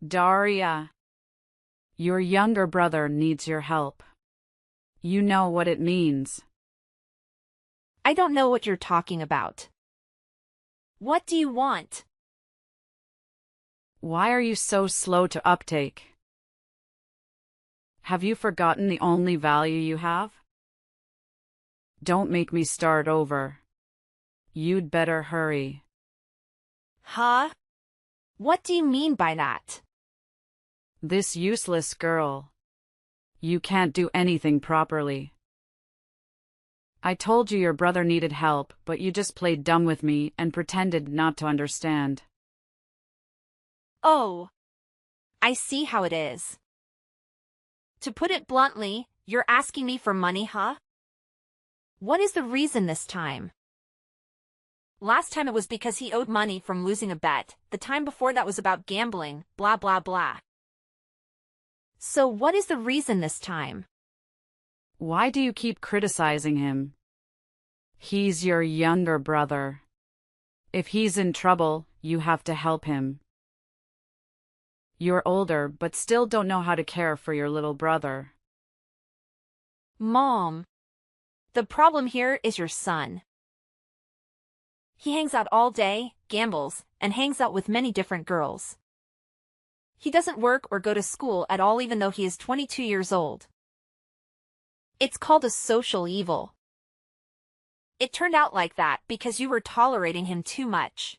Daria, your younger brother needs your help. You know what it means. I don't know what you're talking about. What do you want? Why are you so slow to uptake? Have you forgotten the only value you have? Don't make me start over. You'd better hurry. Huh? What do you mean by that? This useless girl. You can't do anything properly. I told you your brother needed help, but you just played dumb with me and pretended not to understand. Oh, I see how it is. To put it bluntly, you're asking me for money, huh? What is the reason this time? Last time it was because he owed money from losing a bet, the time before that was about gambling, blah blah blah. So what is the reason this time? Why do you keep criticizing him? He's your younger brother. If he's in trouble, you have to help him. You're older but still don't know how to care for your little brother. Mom, the problem here is your son. He hangs out all day, gambles, and hangs out with many different girls. He doesn't work or go to school at all even though he is 22 years old. It's called a social evil. It turned out like that because you were tolerating him too much.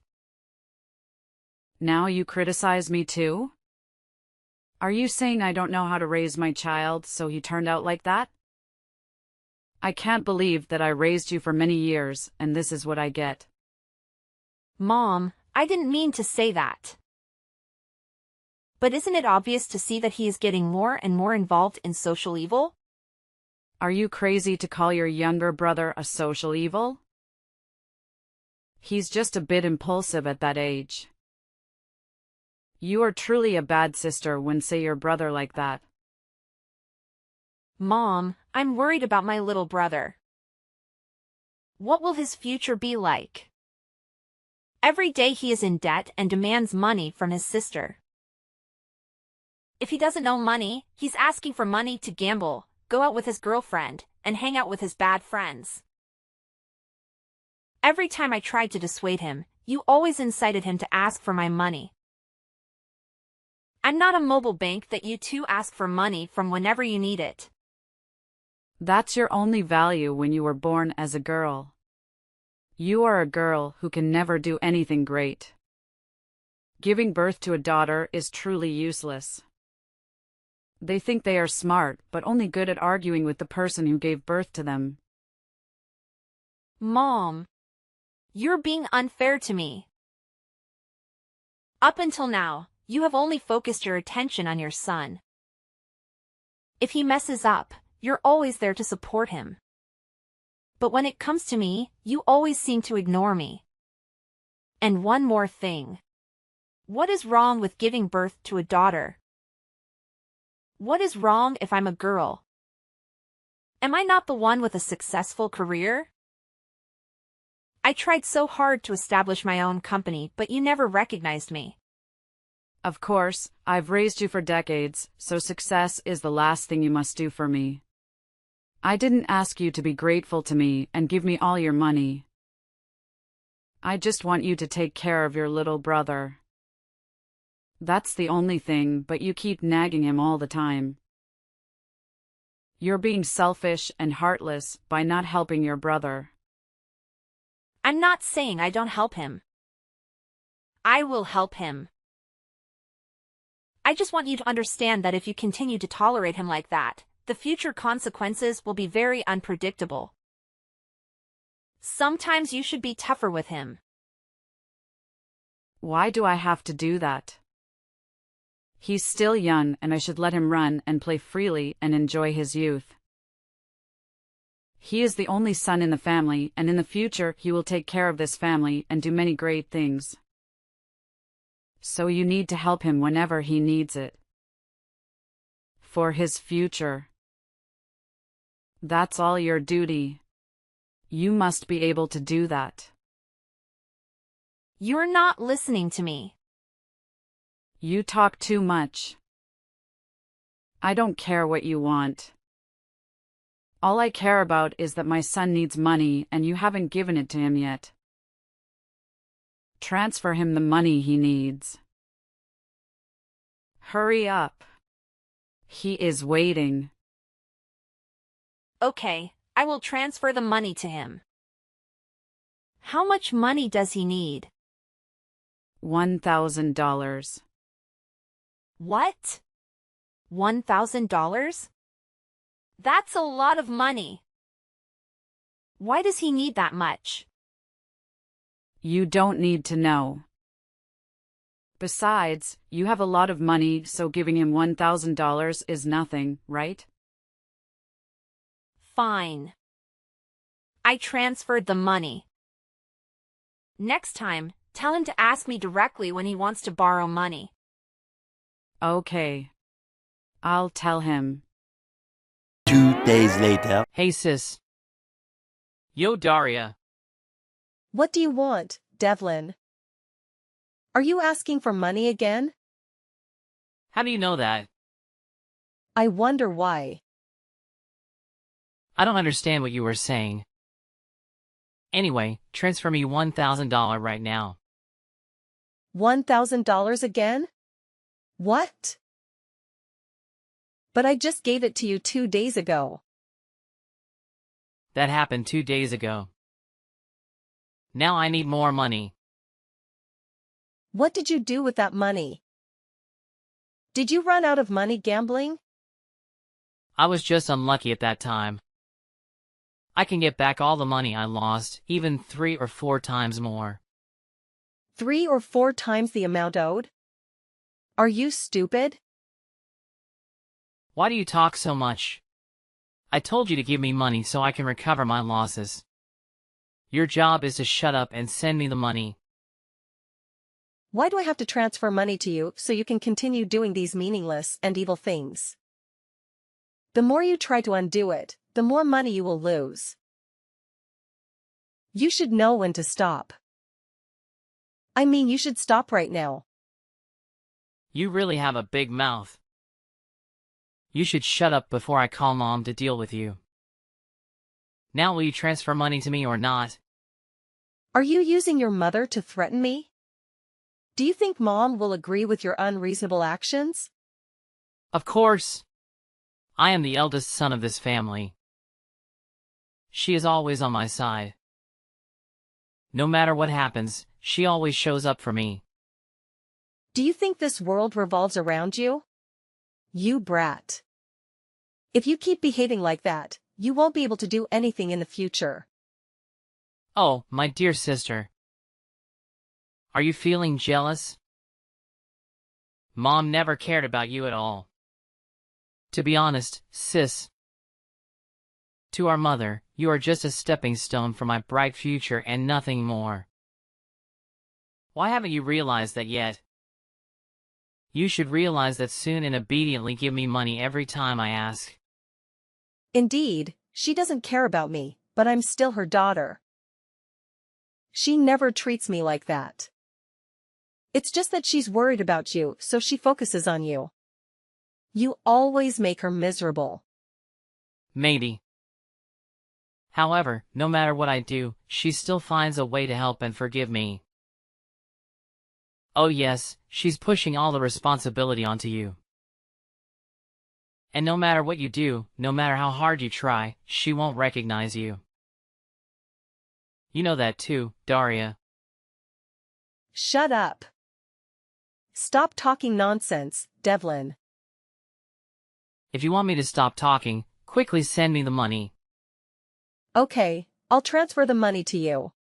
Now you criticize me too? Are you saying I don't know how to raise my child, so he turned out like that? I can't believe that I raised you for many years, and this is what I get. Mom, I didn't mean to say that. But isn't it obvious to see that he is getting more and more involved in social evil? Are you crazy to call your younger brother a social evil? He's just a bit impulsive at that age. You are truly a bad sister when say your brother like that. Mom, I'm worried about my little brother. What will his future be like? Every day he is in debt and demands money from his sister. If he doesn't know money, he's asking for money to gamble, go out with his girlfriend, and hang out with his bad friends. Every time I tried to dissuade him, you always incited him to ask for my money. I'm not a mobile bank that you two ask for money from whenever you need it. That's your only value when you were born as a girl. You are a girl who can never do anything great. Giving birth to a daughter is truly useless. They think they are smart, but only good at arguing with the person who gave birth to them. Mom, you're being unfair to me. Up until now, you have only focused your attention on your son. If he messes up, you're always there to support him. But when it comes to me, you always seem to ignore me. And one more thing. What is wrong with giving birth to a daughter? What is wrong if I'm a girl? Am I not the one with a successful career? I tried so hard to establish my own company, but you never recognized me. Of course, I've raised you for decades, so success is the last thing you must do for me. I didn't ask you to be grateful to me and give me all your money. I just want you to take care of your little brother. That's the only thing, but you keep nagging him all the time. You're being selfish and heartless by not helping your brother. I'm not saying I don't help him. I will help him. I just want you to understand that if you continue to tolerate him like that, the future consequences will be very unpredictable. Sometimes you should be tougher with him. Why do I have to do that? He's still young and I should let him run and play freely and enjoy his youth. He is the only son in the family, and in the future he will take care of this family and do many great things. So you need to help him whenever he needs it. For his future. That's all your duty. You must be able to do that. You're not listening to me. You talk too much. I don't care what you want. All I care about is that my son needs money and you haven't given it to him yet. Transfer him the money he needs. Hurry up. He is waiting. Okay, I will transfer the money to him. How much money does he need? $1,000. What? $1,000? That's a lot of money. Why does he need that much? You don't need to know. Besides, you have a lot of money, so giving him $1,000 is nothing, right? Fine. I transferred the money. Next time, tell him to ask me directly when he wants to borrow money. Okay. I'll tell him. 2 days later. Hey sis. Yo Daria. What do you want, Devlin? Are you asking for money again? How do you know that? I wonder why. I don't understand what you were saying. Anyway, transfer me $1,000 right now. $1,000 again? What? But I just gave it to you 2 days ago. That happened 2 days ago. Now I need more money. What did you do with that money? Did you run out of money gambling? I was just unlucky at that time. I can get back all the money I lost, even 3 or 4 times more. 3 or 4 times the amount owed? Are you stupid? Why do you talk so much? I told you to give me money so I can recover my losses. Your job is to shut up and send me the money. Why do I have to transfer money to you so you can continue doing these meaningless and evil things? The more you try to undo it, the more money you will lose. You should know when to stop. I mean, you should stop right now. You really have a big mouth. You should shut up before I call Mom to deal with you. Now will you transfer money to me or not? Are you using your mother to threaten me? Do you think Mom will agree with your unreasonable actions? Of course. I am the eldest son of this family. She is always on my side. No matter what happens, she always shows up for me. Do you think this world revolves around you? You brat. If you keep behaving like that, you won't be able to do anything in the future. Oh, my dear sister. Are you feeling jealous? Mom never cared about you at all. To be honest, sis. To our mother, you are just a stepping stone for my bright future and nothing more. Why haven't you realized that yet? You should realize that soon and obediently give me money every time I ask. Indeed, she doesn't care about me, but I'm still her daughter. She never treats me like that. It's just that she's worried about you, so she focuses on you. You always make her miserable. Maybe. However, no matter what I do, she still finds a way to help and forgive me. Oh yes, she's pushing all the responsibility onto you. And no matter what you do, no matter how hard you try, she won't recognize you. You know that too, Daria. Shut up. Stop talking nonsense, Devlin. If you want me to stop talking, quickly send me the money. Okay, I'll transfer the money to you.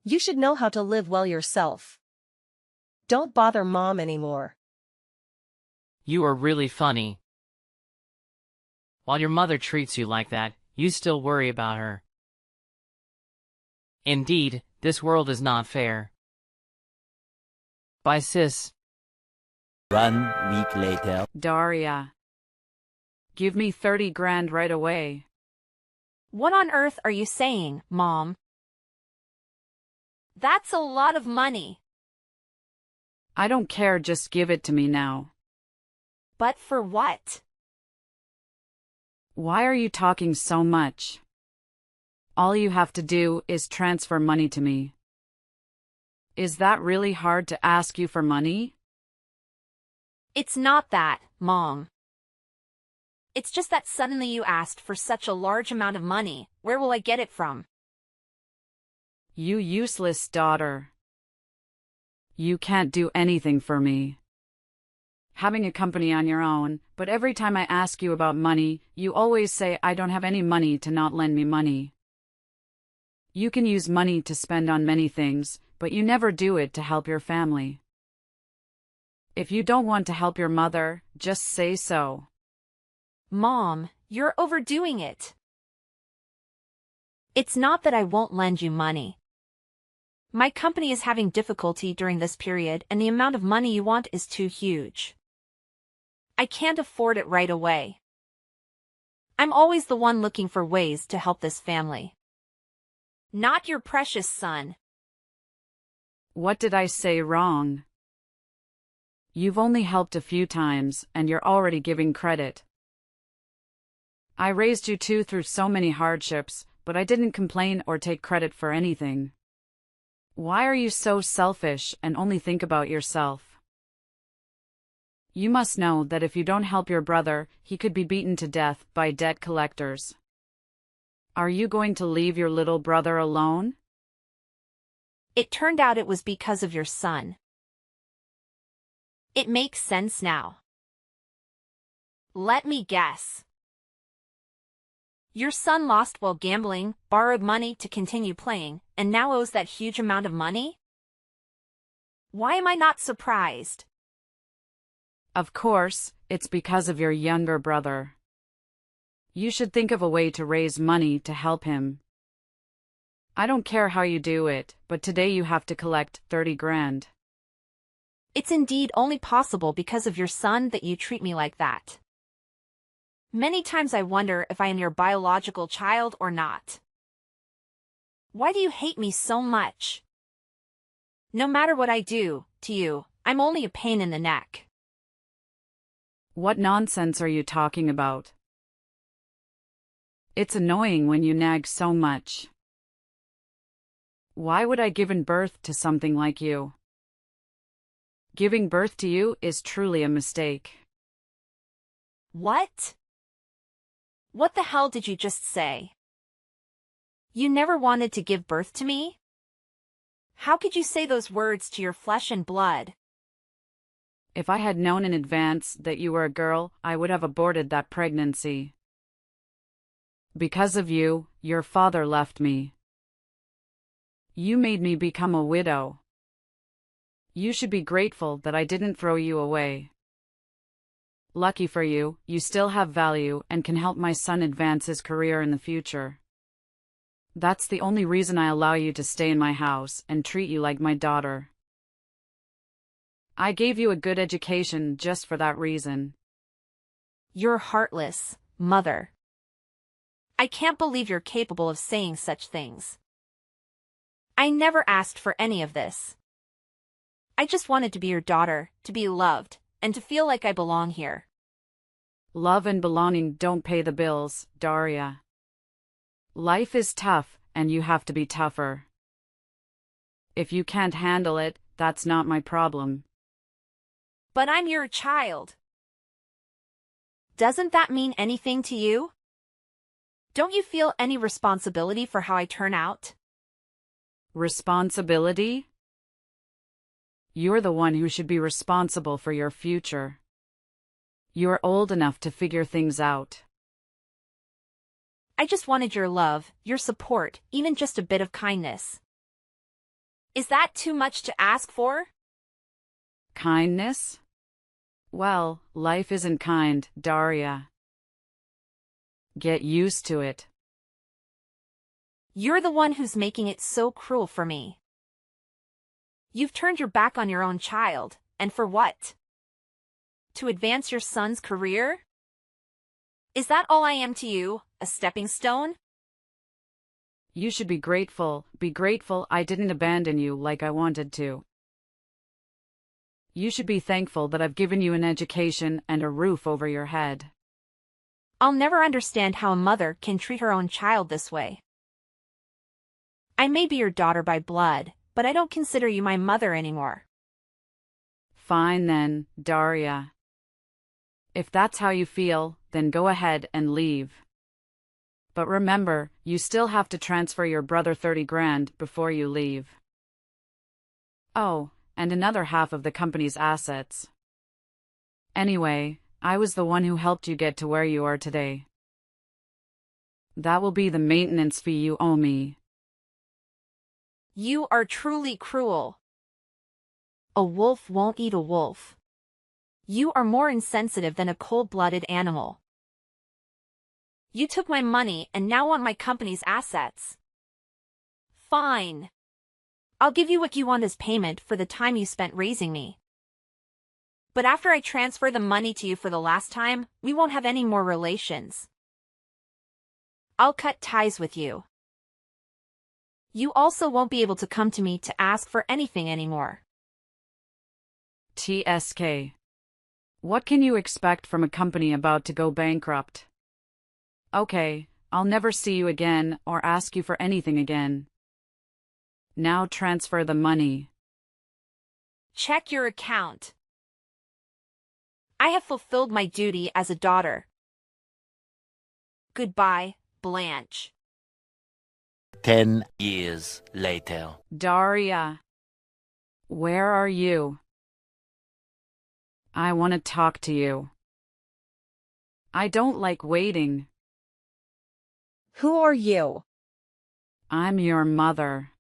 You should know how to live well yourself. Don't bother Mom anymore. You are really funny. While your mother treats you like that, you still worry about her. Indeed, this world is not fair. Bye, sis. 1 week later. Daria. Give me 30 grand right away. What on earth are you saying, Mom? That's a lot of money. I don't care, just give it to me now. But for what? Why are you talking so much? All you have to do is transfer money to me. Is that really hard to ask you for money? It's not that, Mom. It's just that suddenly you asked for such a large amount of money. Where will I get it from? You useless daughter. You can't do anything for me. Having a company on your own, but every time I ask you about money, you always say I don't have any money to not lend me money. You can use money to spend on many things, but you never do it to help your family. If you don't want to help your mother, just say so. Mom, you're overdoing it. It's not that I won't lend you money. My company is having difficulty during this period and the amount of money you want is too huge. I can't afford it right away. I'm always the one looking for ways to help this family. Not your precious son. What did I say wrong? You've only helped a few times, and you're already giving credit. I raised you two through so many hardships, but I didn't complain or take credit for anything. Why are you so selfish and only think about yourself? You must know that if you don't help your brother, he could be beaten to death by debt collectors. Are you going to leave your little brother alone? It turned out it was because of your son. It makes sense now. Let me guess. Your son lost while gambling, borrowed money to continue playing, and now owes that huge amount of money? Why am I not surprised? Of course, it's because of your younger brother. You should think of a way to raise money to help him. I don't care how you do it, but today you have to collect 30 grand. It's indeed only possible because of your son that you treat me like that. Many times I wonder if I am your biological child or not. Why do you hate me so much? No matter what I do to you, I'm only a pain in the neck. What nonsense are you talking about? It's annoying when you nag so much. Why would I give birth to something like you? Giving birth to you is truly a mistake. What? What the hell did you just say? You never wanted to give birth to me? How could you say those words to your flesh and blood? If I had known in advance that you were a girl, I would have aborted that pregnancy. Because of you, your father left me. You made me become a widow. You should be grateful that I didn't throw you away. Lucky for you, you still have value and can help my son advance his career in the future. That's the only reason I allow you to stay in my house and treat you like my daughter. I gave you a good education just for that reason. You're heartless, Mother. I can't believe you're capable of saying such things. I never asked for any of this. I just wanted to be your daughter, to be loved, and to feel like I belong here. Love and belonging don't pay the bills, Daria. Life is tough, and you have to be tougher. If you can't handle it, that's not my problem. But I'm your child. Doesn't that mean anything to you? Don't you feel any responsibility for how I turn out? Responsibility? You're the one who should be responsible for your future. You're old enough to figure things out. I just wanted your love, your support, even just a bit of kindness. Is that too much to ask for? Kindness? Well, life isn't kind, Daria. Get used to it. You're the one who's making it so cruel for me. You've turned your back on your own child, and for what? To advance your son's career? Is that all I am to you, a stepping stone? You should be grateful I didn't abandon you like I wanted to. You should be thankful that I've given you an education and a roof over your head. I'll never understand how a mother can treat her own child this way. I may be your daughter by blood, but I don't consider you my mother anymore. Fine then, Daria. If that's how you feel, then go ahead and leave. But remember, you still have to transfer your brother 30 grand before you leave. Oh, and another half of the company's assets. Anyway, I was the one who helped you get to where you are today. That will be the maintenance fee you owe me. You are truly cruel. A wolf won't eat a wolf. You are more insensitive than a cold-blooded animal. You took my money and now want my company's assets. Fine. I'll give you what you want as payment for the time you spent raising me. But after I transfer the money to you for the last time, we won't have any more relations. I'll cut ties with you. You also won't be able to come to me to ask for anything anymore. TSK. What can you expect from a company about to go bankrupt? Okay, I'll never see you again or ask you for anything again. Now transfer the money. Check your account. I have fulfilled my duty as a daughter. Goodbye, Blanche. 10 years later. Daria. Where are you? I want to talk to you. I don't like waiting. Who are you? I'm your mother.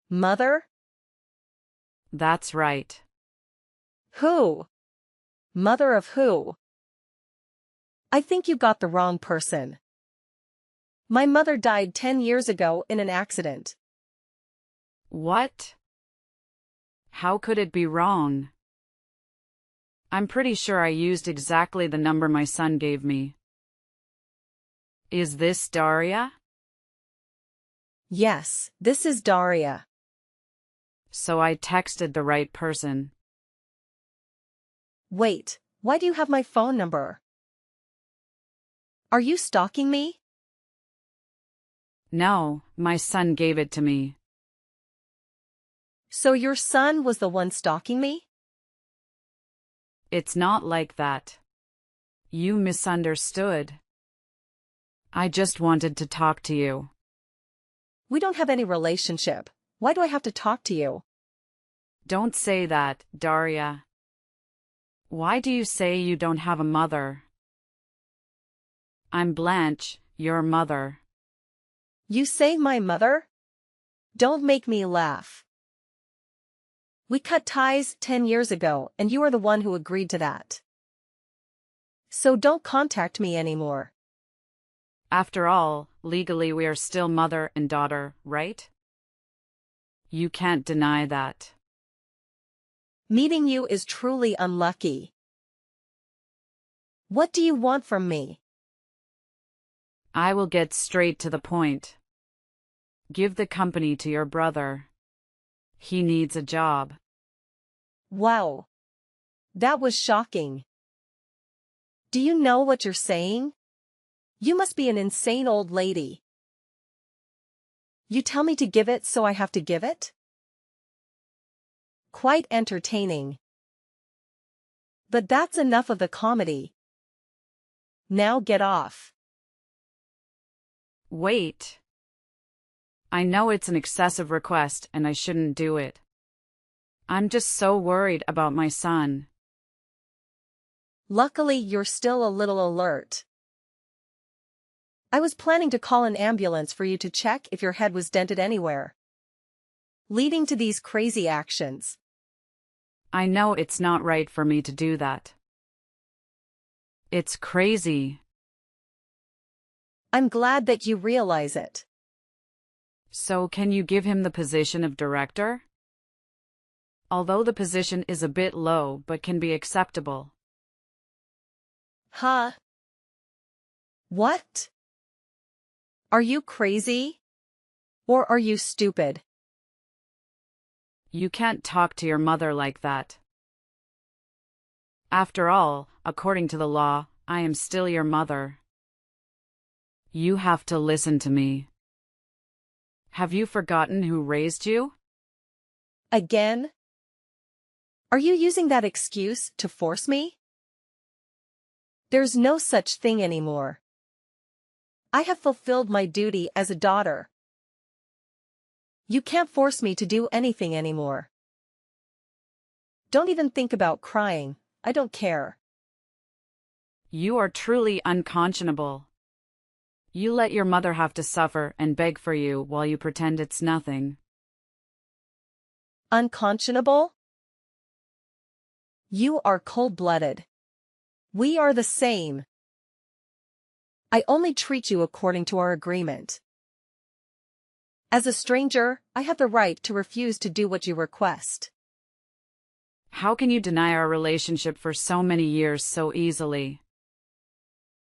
Mother? That's right. Who? Mother of who? I think you got the wrong person. My mother died 10 years ago in an accident. What? How could it be wrong? I'm pretty sure I used exactly the number my son gave me. Is this Daria? Yes, this is Daria. So I texted the right person. Wait, why do you have my phone number? Are you stalking me? No, my son gave it to me. So your son was the one stalking me? It's not like that. You misunderstood. I just wanted to talk to you. We don't have any relationship. Why do I have to talk to you? Don't say that, Daria. Why do you say you don't have a mother? I'm Blanche, your mother. You say my mother? Don't make me laugh. We cut ties 10 years ago and you are the one who agreed to that. So don't contact me anymore. After all, legally we are still mother and daughter, right? You can't deny that. Meeting you is truly unlucky. What do you want from me? I will get straight to the point. Give the company to your brother. He needs a job. Wow. That was shocking. Do you know what you're saying? You must be an insane old lady. You tell me to give it, so I have to give it? Quite entertaining. But that's enough of the comedy. Now get off. Wait. I know it's an excessive request and I shouldn't do it. I'm just so worried about my son. Luckily, you're still a little alert. I was planning to call an ambulance for you to check if your head was dented anywhere, leading to these crazy actions. I know it's not right for me to do that. It's crazy. I'm glad that you realize it. So can you give him the position of director? Although the position is a bit low but can be acceptable. Huh? What? Are you crazy? Or are you stupid? You can't talk to your mother like that. After all, according to the law, I am still your mother. You have to listen to me. Have you forgotten who raised you? Again? Are you using that excuse to force me? There's no such thing anymore. I have fulfilled my duty as a daughter. You can't force me to do anything anymore. Don't even think about crying, I don't care. You are truly unconscionable. You let your mother have to suffer and beg for you while you pretend it's nothing. Unconscionable? You are cold-blooded. We are the same. I only treat you according to our agreement. As a stranger, I have the right to refuse to do what you request. How can you deny our relationship for so many years so easily?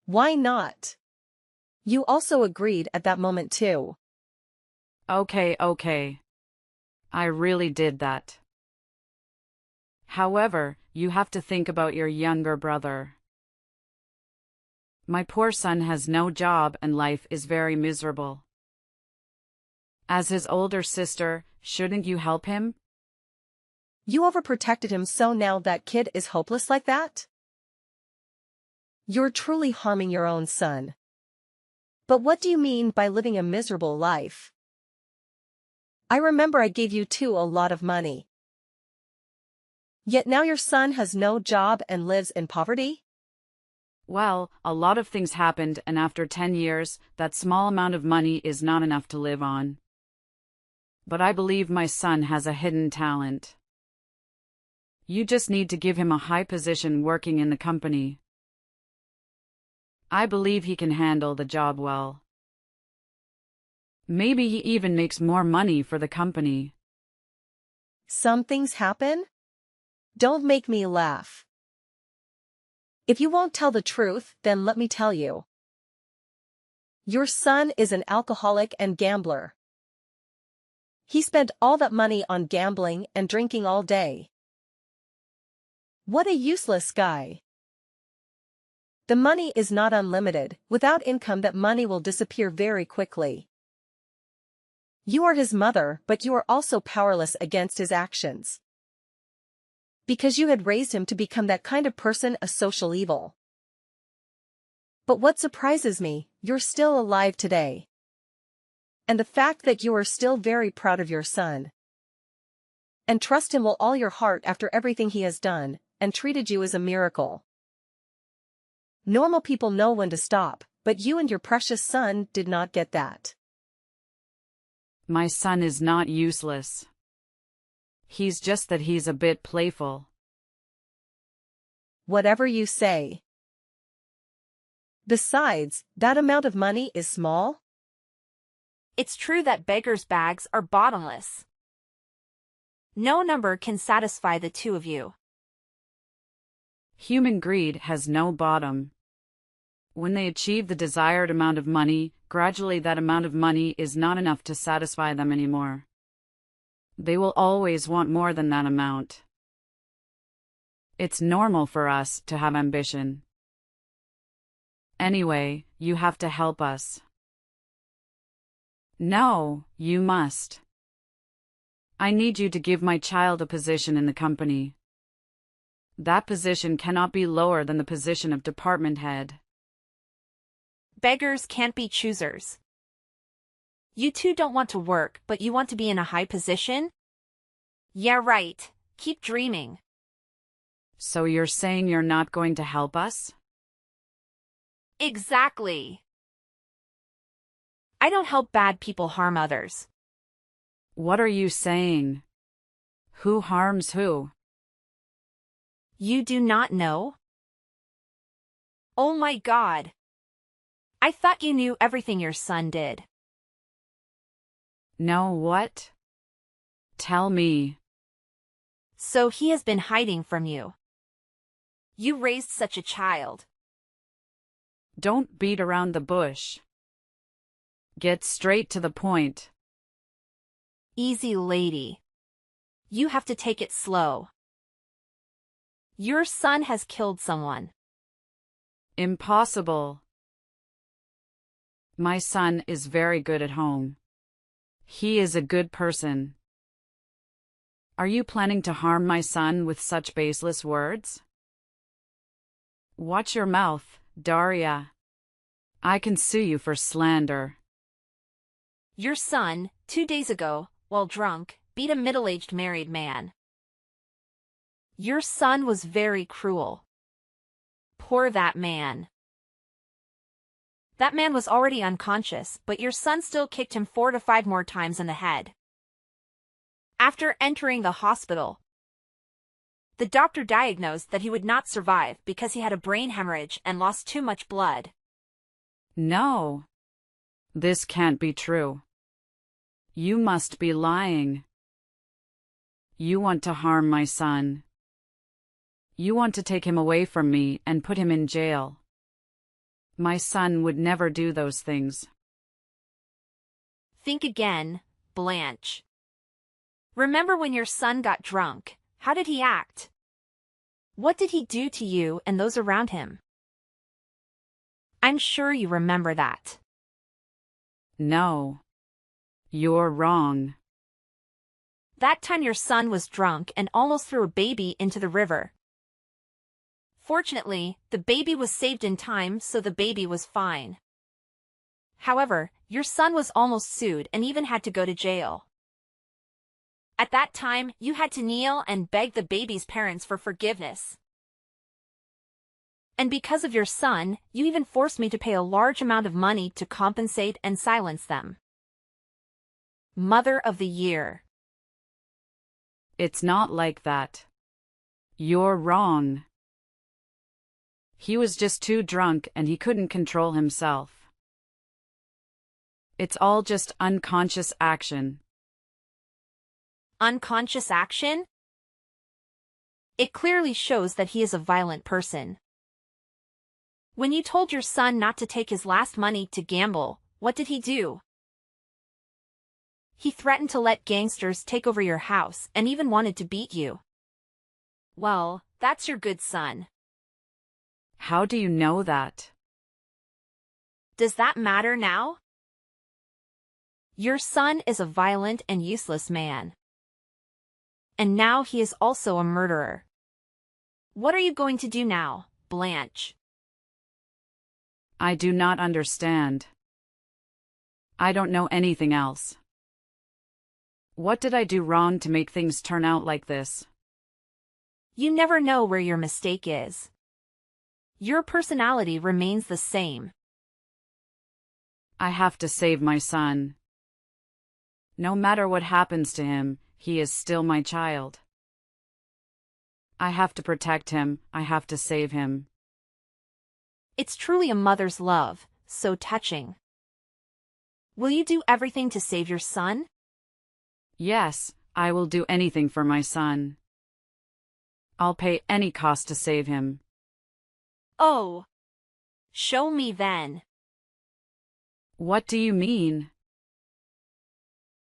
Why not? You also agreed at that moment too. Okay. I really did that. However, you have to think about your younger brother. My poor son has no job and life is very miserable. As his older sister, shouldn't you help him? You overprotected him, so now that kid is hopeless like that? You're truly harming your own son. But what do you mean by living a miserable life? I remember I gave you two a lot of money. Yet now your son has no job and lives in poverty? Well, a lot of things happened, and after 10 years, that small amount of money is not enough to live on. But I believe my son has a hidden talent. You just need to give him a high position working in the company. I believe he can handle the job well. Maybe he even makes more money for the company. Some things happen? Don't make me laugh. If you won't tell the truth, then let me tell you. Your son is an alcoholic and gambler. He spent all that money on gambling and drinking all day. What a useless guy. The money is not unlimited. Without income, that money will disappear very quickly. You are his mother, but you are also powerless against his actions. Because you had raised him to become that kind of person, a social evil. But what surprises me, you're still alive today. And the fact that you are still very proud of your son. And trust him with all your heart after everything he has done, and treated you as a miracle. Normal people know when to stop, but you and your precious son did not get that. My son is not useless. He's just that he's a bit playful. Whatever you say. Besides, that amount of money is small. It's true that beggars' bags are bottomless. No number can satisfy the two of you. Human greed has no bottom. When they achieve the desired amount of money, gradually that amount of money is not enough to satisfy them anymore. They will always want more than that amount. It's normal for us to have ambition. Anyway, you have to help us. No, you must. I need you to give my child a position in the company. That position cannot be lower than the position of department head. Beggars can't be choosers. You two don't want to work, but you want to be in a high position? Yeah, right. Keep dreaming. So you're saying you're not going to help us? Exactly. I don't help bad people harm others. What are you saying? Who harms who? You do not know? Oh my God. I thought you knew everything your son did. No, what? Tell me. So he has been hiding from you. You raised such a child. Don't beat around the bush. Get straight to the point. Easy lady. you have to take it slow. Your son has killed someone. Impossible. My son is very good at home. He is a good person. Are you planning to harm my son with such baseless words? Watch your mouth, Daria. I can sue you for slander. Your son, 2 days ago, while drunk, beat a middle-aged married man. Your son was very cruel. Poor that man. That man was already unconscious, but your son still kicked him 4 to 5 more times in the head. After entering the hospital, the doctor diagnosed that he would not survive because he had a brain hemorrhage and lost too much blood. No. This can't be true. You must be lying. You want to harm my son. You want to take him away from me and put him in jail. My son would never do those things. Think again, Blanche. Remember when your son got drunk? How did he act? What did he do to you and those around him? I'm sure you remember that. No. You're wrong. That time your son was drunk and almost threw a baby into the river. Fortunately, the baby was saved in time, so the baby was fine. However, your son was almost sued and even had to go to jail. At that time, you had to kneel and beg the baby's parents for forgiveness. And because of your son, you even forced me to pay a large amount of money to compensate and silence them. Mother of the Year. It's not like that. You're wrong. He was just too drunk and he couldn't control himself. It's all just unconscious action. Unconscious action? It clearly shows that he is a violent person. When you told your son not to take his last money to gamble, what did he do? He threatened to let gangsters take over your house and even wanted to beat you. Well, that's your good son. How do you know that? Does that matter now? Your son is a violent and useless man. And now he is also a murderer. What are you going to do now, Blanche? I do not understand. I don't know anything else. What did I do wrong to make things turn out like this? You never know where your mistake is. Your personality remains the same. I have to save my son. No matter what happens to him, he is still my child. I have to protect him, I have to save him. It's truly a mother's love, so touching. Will you do everything to save your son? Yes, I will do anything for my son. I'll pay any cost to save him. Oh. Show me then. What do you mean?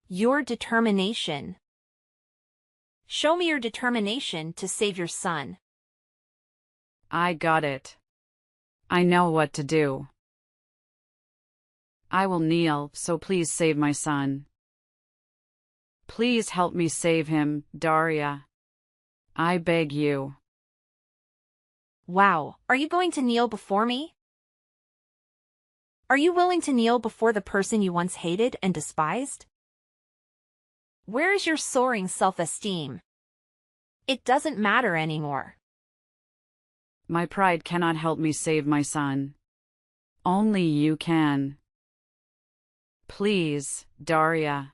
Your determination. Show me your determination to save your son. I got it. I know what to do. I will kneel, so please save my son. Please help me save him, Daria. I beg you. Wow, are you going to kneel before me? Are you willing to kneel before the person you once hated and despised? Where is your soaring self-esteem? It doesn't matter anymore. My pride cannot help me save my son. Only you can. Please, Daria.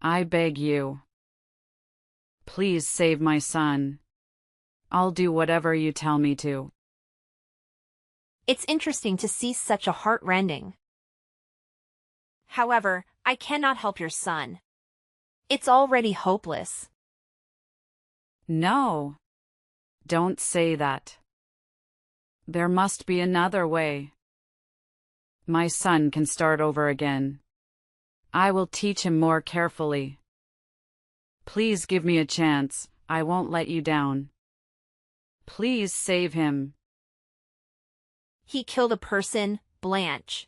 I beg you. Please save my son. I'll do whatever you tell me to. It's interesting to see such a heart-rending. However, I cannot help your son. It's already hopeless. No. Don't say that. There must be another way. My son can start over again. I will teach him more carefully. Please give me a chance, I won't let you down. Please save him. He killed a person, Blanche.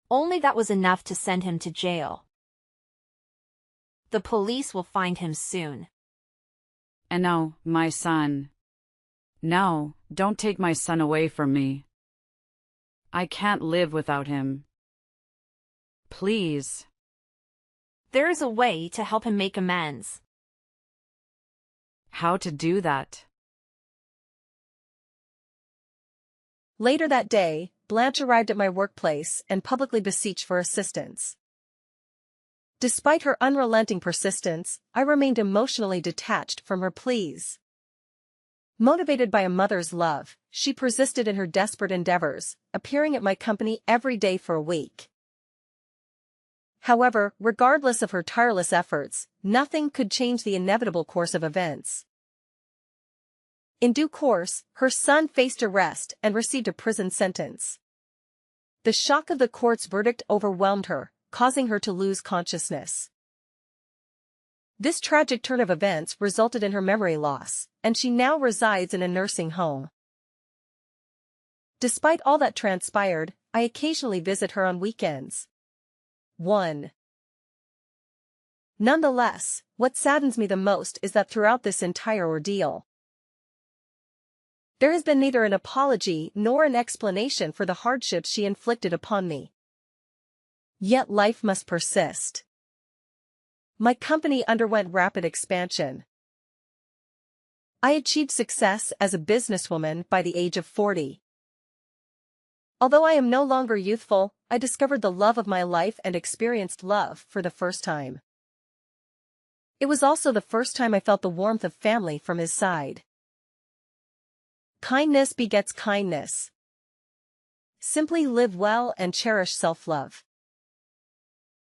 Only that was enough to send him to jail. The police will find him soon. And no, my son. No, don't take my son away from me. I can't live without him. Please. There is a way to help him make amends. How to do that? Later that day, Blanche arrived at my workplace and publicly beseeched for assistance. Despite her unrelenting persistence, I remained emotionally detached from her pleas. Motivated by a mother's love, she persisted in her desperate endeavors, appearing at my company every day for a week. However, regardless of her tireless efforts, nothing could change the inevitable course of events. In due course, her son faced arrest and received a prison sentence. The shock of the court's verdict overwhelmed her, causing her to lose consciousness. This tragic turn of events resulted in her memory loss, and she now resides in a nursing home. Despite all that transpired, I occasionally visit her on weekends. 1. Nonetheless, what saddens me the most is that throughout this entire ordeal, there has been neither an apology nor an explanation for the hardships she inflicted upon me. Yet life must persist. My company underwent rapid expansion. I achieved success as a businesswoman by the age of 40. Although I am no longer youthful, I discovered the love of my life and experienced love for the first time. It was also the first time I felt the warmth of family from his side. Kindness begets kindness. Simply live well and cherish self-love.